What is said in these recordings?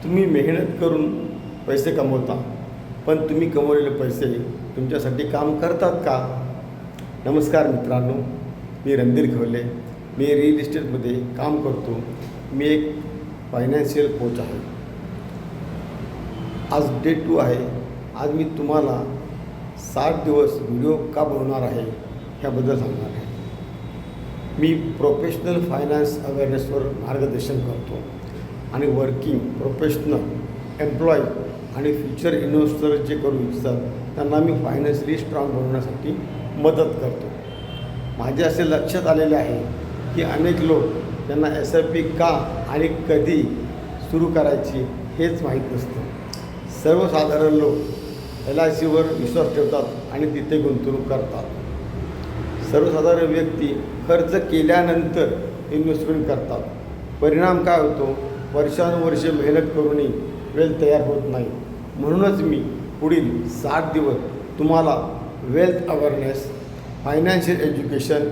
तुम्ही मेहनत करून पैसे कमवता, पण तुम्ही कमवलेले पैसे तुमच्यासाठी काम करतात का? नमस्कार मित्रांनो, मी रणधीर खवले. मी रिअल इस्टेटमध्ये काम करतो. मी एक फायनान्शियल कोच आहे. आज डे 2 आहे. आज मी तुम्हाला 60 दिवस व्हिडिओ का बनवणार आहे ह्याबद्दल सांगणार आहे. मी प्रोफेशनल फायनान्स अवेअरनेसवर मार्गदर्शन करतो आणि वर्किंग प्रोफेशनल एम्प्लॉई आणि फ्युचर इन्व्हेस्टर जे करू इच्छितात त्यांना मी फायनान्शियली स्ट्रॉंग बनवण्यासाठी मदत करतो. माझे असे लक्षात आलेले आहे की अनेक लोक त्यांना SIP का आणि कधी सुरू करायची हेच माहीत नसतं. सर्वसाधारण लोक LICवर विश्वास ठेवतात आणि तिथे गुंतवणूक करतात. सर्वसाधारण व्यक्ती खर्च केल्यानंतर इन्व्हेस्टमेंट करतात. परिणाम काय होतो? वर्षानुवर्षे मेहनत करूनही वेल्थ तयार होत नाही. म्हणूनच मी पुढील 60 दिवस तुम्हाला wealth awareness, financial education,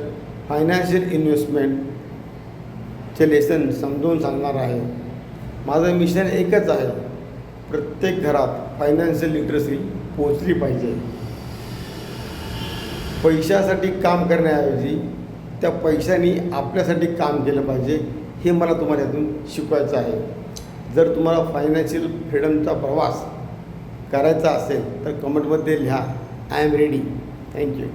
financial इन्व्हेस्टमेंटचे लेसन समजावून सांगणार आहे. माझं मिशन एकच आहे, प्रत्येक घरात फायनान्शियल लिटरसी पोचली पाहिजे. पैशासाठी काम करण्याऐवजी त्या पैशाने आपल्यासाठी काम केलं पाहिजे, हे मला तुम्हाला यातून शिकवायचं आहे. जर तुम्हाला फायनान्शियल फ्रीडमचा प्रवास करायचा असेल तर कमेंटमध्ये लिहा, आय एम रेडी. थँक्यू.